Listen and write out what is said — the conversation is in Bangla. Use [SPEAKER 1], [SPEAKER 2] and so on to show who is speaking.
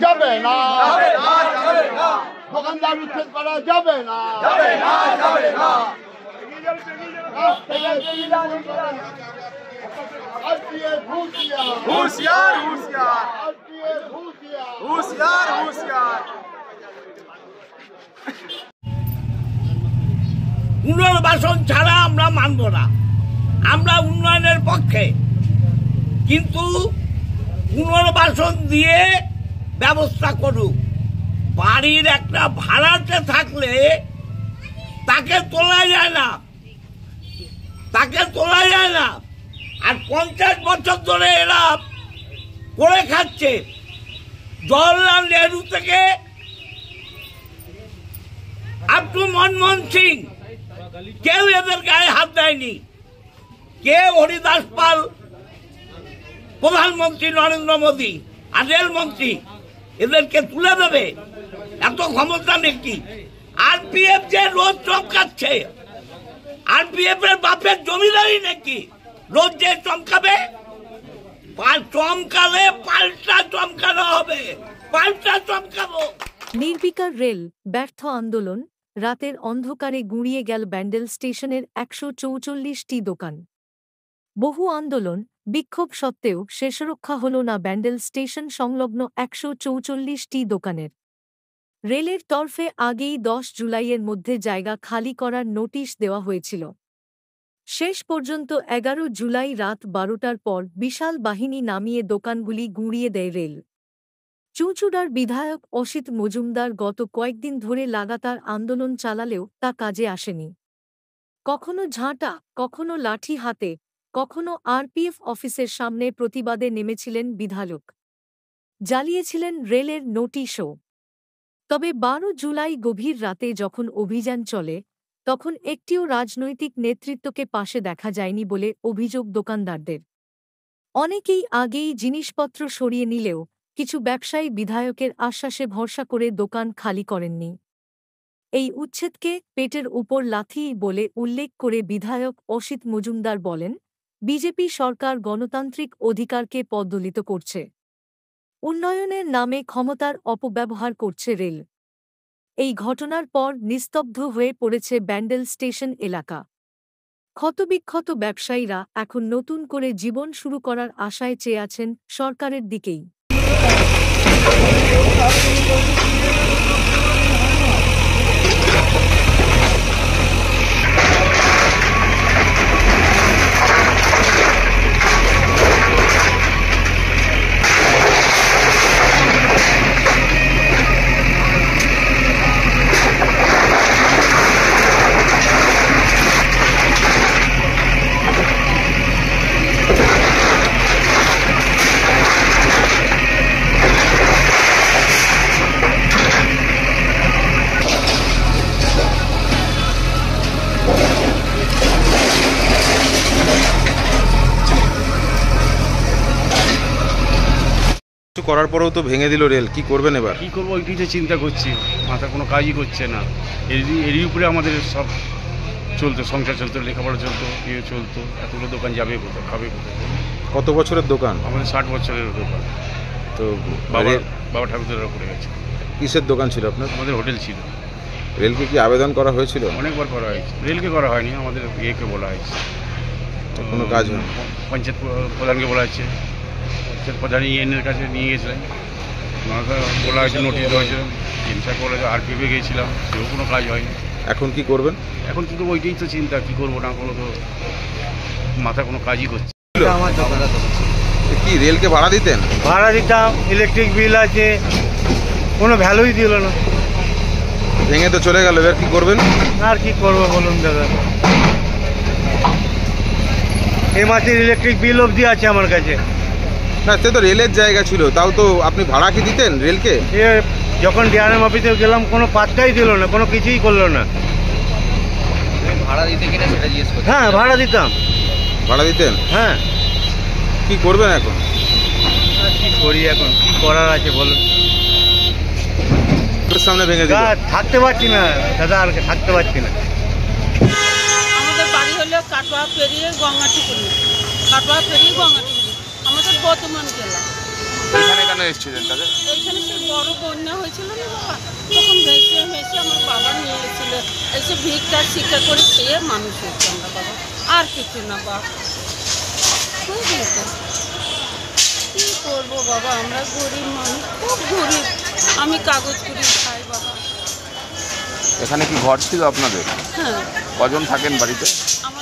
[SPEAKER 1] যাবে না, দোকানদার উচ্ছেদ করা যাবে না।
[SPEAKER 2] পুনর্বাসন ছাড়া আমরা মানব না। আমরা উন্নয়নের পক্ষে, কিন্তু পুনর্বাসন দিয়ে ব্যবস্থা করুক। বাড়ির একটা ভাড়াতে থাকলে তাকে তোলা যায় না, আর 50 বছর ধরে এরা করে খাচ্ছে। জওহরলাল নেহরু থেকে আপ টু মনমোহন সিং কেউ এদের গায়ে হাত দেয়নি। কে হরিদাস পাল প্রধানমন্ত্রী, নরেন্দ্র মোদী আর রেলমন্ত্রী, এদেরকে তুলে দেবে এত ক্ষমতা নাকি? আরপিএফ যে রোজ চমকাচ্ছে, আরপিএফ এর বাপের জমিদারি নাকি রোজ যে চমকাবে? চমকালে পাল্টা চমকানো হবে, পাল্টা চমকাবো।
[SPEAKER 3] নির্বিকার রেল ব্যর্থ আন্দোলন, রাতের অন্ধকারে গুঁড়িয়ে গেল ব্যান্ডেল স্টেশনের 144টি দোকান। বহু আন্দোলন বিক্ষোভ সত্ত্বেও শেষরক্ষা হল না ব্যান্ডেল স্টেশন সংলগ্ন 144টি দোকানের। রেলের তরফে আগেই 10 জুলাইয়ের মধ্যে জায়গা খালি করার নোটিশ দেওয়া হয়েছিল। শেষ পর্যন্ত 11 জুলাই রাত 12টার পর বিশাল বাহিনী নামিয়ে দোকানগুলি গুঁড়িয়ে দেয় রেল। চুঁচুড়ার বিধায়ক অসিত মজুমদার গত কয়েকদিন ধরে লাগাতার আন্দোলন চালালেও তা কাজে আসেনি। কখনো ঝাঁটা, কখনো লাঠি হাতে, কখনো আরপিএফ অফিসের সামনে প্রতিবাদে নেমেছিলেন বিধায়ক। জ্বালিয়েছিলেন রেলের নোটিশও। তবে 12 জুলাই গভীর রাতে যখন অভিযান চলে, তখন একটিও রাজনৈতিক নেতৃত্বকে পাশে দেখা যায়নি বলে অভিযোগ দোকানদারদের। অনেকেই আগেই জিনিসপত্র সরিয়ে নিলেও কিছু ব্যবসায়ী বিধায়কের আশ্বাসে ভরসা করে দোকান খালি করেননি। এই উচ্ছেদকে পেটের উপর লাথি বলে উল্লেখ করে বিধায়ক অসিত মজুমদার বলেন, বিজেপি সরকার গণতান্ত্রিক অধিকারকে পদদলিত করছে। উন্নয়নের নামে ক্ষমতার অপব্যবহার করছে রেল। এই ঘটনার পর নিস্তব্ধ হয়ে পড়েছে ব্যান্ডেল স্টেশন এলাকা। ক্ষতবিক্ষত ব্যবসায়ীরা এখন নতুন করে জীবন শুরু করার আশায় চেয়ে আছেন সরকারের দিকেই।
[SPEAKER 4] করার পরেও তো ভেঙে দিল রেল, কি করবেন এবার?
[SPEAKER 5] কি করবো ওইটাই তো চিন্তা করছি, মাথা কোনো কাজই করছে না। এরই উপরে আমাদের সব চলতো, সংসার চলতো, লেখাপড়া চলতো, ইয়ে চলতো। এতগুলো দোকান যাবে কোথাও, খাবে কোথাও?
[SPEAKER 4] কত বছরের দোকান?
[SPEAKER 5] আমাদের 60 বছরের দোকান।
[SPEAKER 4] তো
[SPEAKER 5] বাবা ঠাকুরদারা করে গেছে।
[SPEAKER 4] কিসের দোকান ছিল আপনার?
[SPEAKER 5] আমাদের হোটেল ছিল।
[SPEAKER 4] রেলকে কি আবেদন করা হয়েছিল?
[SPEAKER 5] অনেকবার করা হয়েছে, রেলকে করা হয়নি, আমাদের ইয়েকে বলা হয়েছে।
[SPEAKER 4] কোনো কাজ হয়নি।
[SPEAKER 5] পঞ্চায়েত প্রধানকে বলা হয়েছে, পঞ্চায়েত প্রধান ইএনের কাছে নিয়ে গেছিলেন, বলা হয়েছে, নোটিশ দেওয়া হয়েছে। চিন্তা করে আরপিএফে গিয়েছিলাম, সেও কোনো কাজ হয়নি।
[SPEAKER 4] এখন কি করবেন?
[SPEAKER 5] এখন কিন্তু ওইটাই তো চিন্তা, কি করবো না করবো, তো মাথা কোনো কাজই করছে।
[SPEAKER 6] আমার দোকান
[SPEAKER 4] কি রেলকে ভাড়া দিতেন?
[SPEAKER 6] ভাড়া দিতাম, ইলেকট্রিক বিল আছে, কোনো ভ্যালুই দিল না।
[SPEAKER 4] ভেঙে তো চলে গেল, এবার কি করবেন?
[SPEAKER 6] আর কি করবো বলুন দাদা, এই মাসের ইলেকট্রিক বিল অবধি আছে আমার কাছে।
[SPEAKER 4] না, সে তো রেলের জায়গা ছিল, তাও তো আপনি ভাড়া কি দিতেন রেলকে?
[SPEAKER 6] এ যখন ডিআরএম অফিসে গেলাম কোনো পাত্তাই দিল না, কোনো কিছুই করলো না।
[SPEAKER 7] ভাড়া দিতে কিনা সেটা জিজ্ঞেস করতে?
[SPEAKER 6] হ্যাঁ, ভাড়া দিতাম।
[SPEAKER 4] ভাড়া দিতেন?
[SPEAKER 6] হ্যাঁ।
[SPEAKER 4] কি করবেন এখন?
[SPEAKER 6] কি করি এখন, কি করার আছে বলুন?
[SPEAKER 4] সামনে ভেঙে দিল,
[SPEAKER 6] থাকতে পারছি না দাদা, আর থাকতে পারছি না।
[SPEAKER 8] আমাদের বাড়ি হলো কাটোয়া পেরিয়ে গঙ্গাটিপুরি, কাটোয়া পেরিয়ে গঙ্গাটিপুরি, আমাদের বর্তমান জেলা।
[SPEAKER 9] এখানে কেন এসেছিলেন তাদের?
[SPEAKER 8] এইখানে সে বড় বন্যা হয়েছিল না বাবা, তখন ভেসে আমার বাবা নিয়ে এসেছিল, এসে ভিক্ষা শিক্ষা করে খেয়ে মানুষ হয়েছে আমরা বাবা, আর কিছু না বাবা। বুঝলি তো কী করবো বাবা, আমরা গরিব মানুষ, খুব গরিব। আমি কাগজ কুড়ি খাই বাবা।
[SPEAKER 9] এখানে কি ঘর ছিল আপনাদের?
[SPEAKER 8] হ্যাঁ,
[SPEAKER 9] কজন থাকেন বাড়িতে?
[SPEAKER 8] আমার